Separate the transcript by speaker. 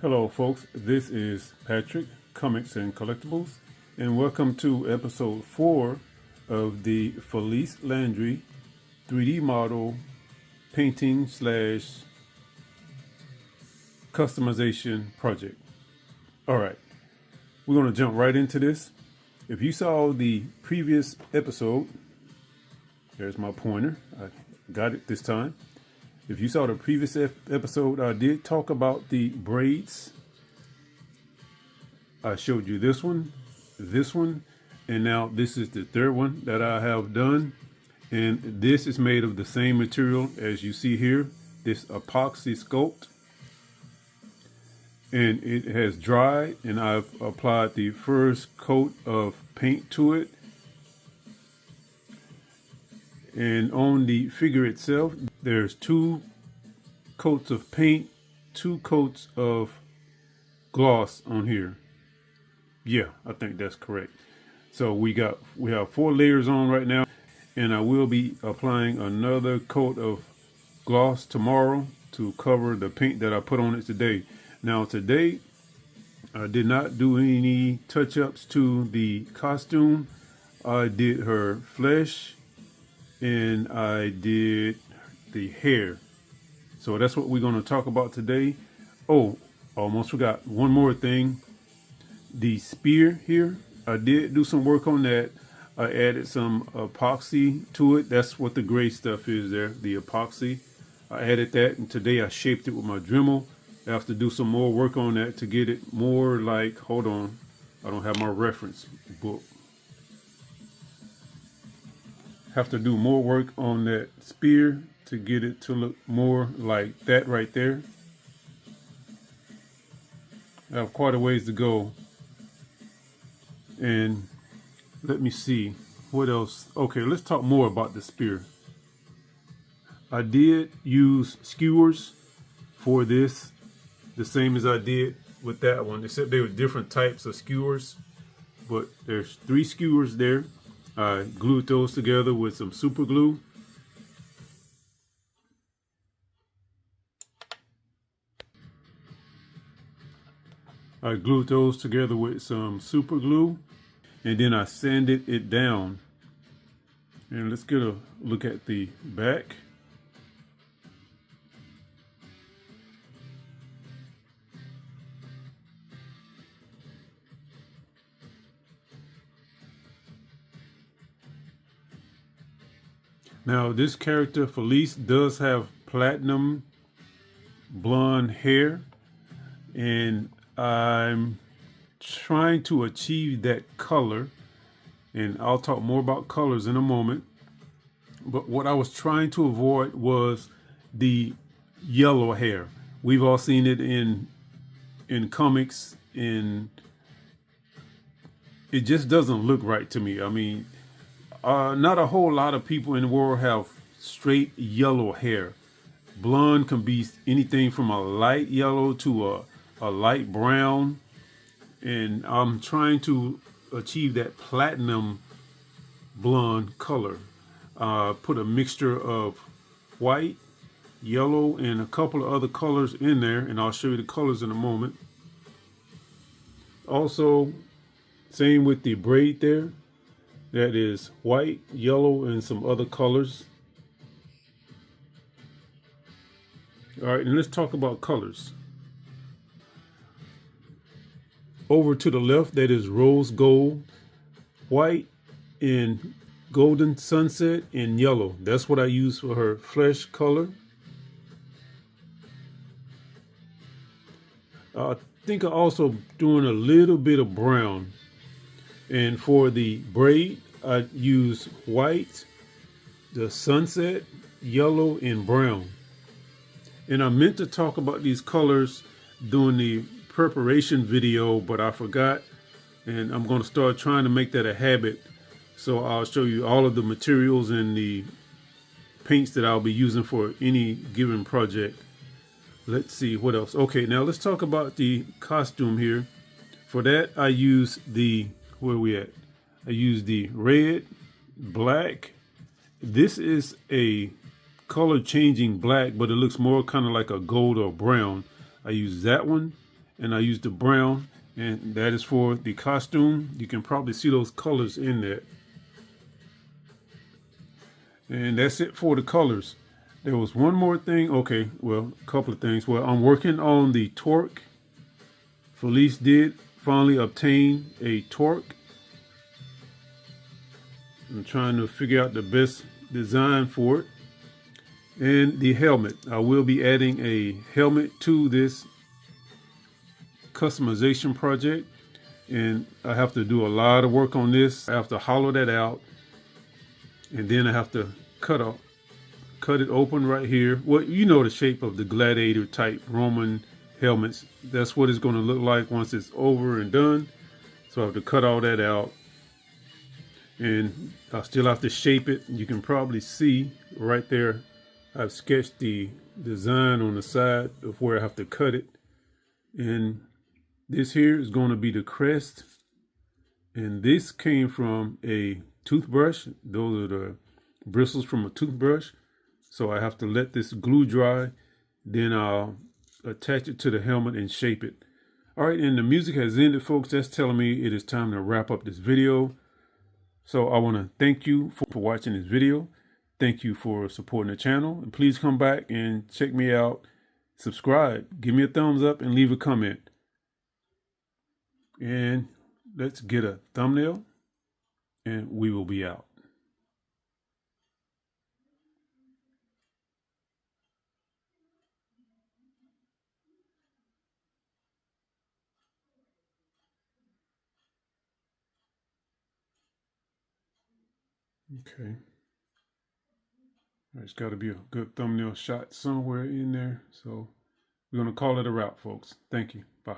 Speaker 1: Hello folks, this is Patrick, Comics and Collectibles, and welcome to episode 4 of the FELICE LANDRY 3D model painting slash customization project. Alright, we're going to jump right into this. If you saw the previous episode, there's my pointer, I got it this time. If you saw the previous episode, I did talk about the braids. I showed you this one, and now this is the third one that I have done. And this is made of the same material as you see here, this epoxy sculpt. And it has dried, and I've applied the first coat of paint to it. And on the figure itself, there's 2 coats of paint, 2 coats of gloss on here. Yeah, I think that's correct. So we have 4 layers on right now, and I will be applying another coat of gloss tomorrow to cover the paint that I put on it today. Now today, I did not do any touch-ups to the costume. I did her flesh, and I did the hair. So that's what we're going to talk about today. Oh, almost forgot one more thing. The spear here, I did do some work on that. I added some epoxy to it. That's what the gray stuff is there, the epoxy. I added that, and today I shaped it with my Dremel. I have to do some more work on that to get it more like, hold on, I don't have my reference book. Have to do more work on that spear to get it to look more like that right there. I have quite a ways to go. And let me see what else. Okay, let's talk more about the spear. I did use skewers for this, the same as I did with that one, except they were different types of skewers. But there's 3 skewers there. I glued those together with some super glue. And then I sanded it down. And let's get a look at the back. Now this character, Felice, does have platinum blonde hair, and I'm trying to achieve that color, and I'll talk more about colors in a moment. But what I was trying to avoid was the yellow hair. We've all seen it in comics, and it just doesn't look right to me. I mean, not a whole lot of people in the world have straight yellow hair. Blonde can be anything from a light yellow to a light brown. And I'm trying to achieve that platinum blonde color. Put a mixture of white, yellow, and a couple of other colors in there. And I'll show you the colors in a moment. Also, same with the braid there. That is white, yellow, and some other colors. All right, and let's talk about colors. Over to the left, that is rose gold, white, and golden sunset, and yellow. That's what I use for her flesh color. I think I'm also doing a little bit of brown. And for the braid, I use white, the sunset, yellow, and brown. And I meant to talk about these colors during the preparation video, but I forgot. And I'm going to start trying to make that a habit. So I'll show you all of the materials and the paints that I'll be using for any given project. Let's see what else. Okay, now let's talk about the costume here. For that, I use the, where are we at? I use the red, black. This is a color changing black, but it looks more kind of like a gold or brown. I use that one. and I used the brown, and that is for the costume. You can probably see those colors in there. And that's it for the colors. There was one more thing. Okay, well, a couple of things. Well, I'm working on the torque. Felice did finally obtain a torque. I'm trying to figure out the best design for it. And the helmet. I will be adding a helmet to this customization project. And I have to do a lot of work on this. I have to hollow that out. And then I have to cut it open right here. Well, you know the shape of the Gladiator type Roman helmets. That's what it's going to look like once it's over and done. So I have to cut all that out. And I still have to shape it. You can probably see right there, I've sketched the design on the side of where I have to cut it. And this here is going to be the crest. And this came from a toothbrush. Those are the bristles from a toothbrush. So I have to let this glue dry. Then I'll attach it to the helmet and shape it. All right, and the music has ended, folks. That's telling me it is time to wrap up this video. So I want to thank you for watching this video. Thank you for supporting the channel. And please come back and check me out. Subscribe, give me a thumbs up, and leave a comment. And let's get a thumbnail, and we will be out. Okay. There's got to be a good thumbnail shot somewhere in there. So we're going to call it a wrap, folks. Thank you. Bye.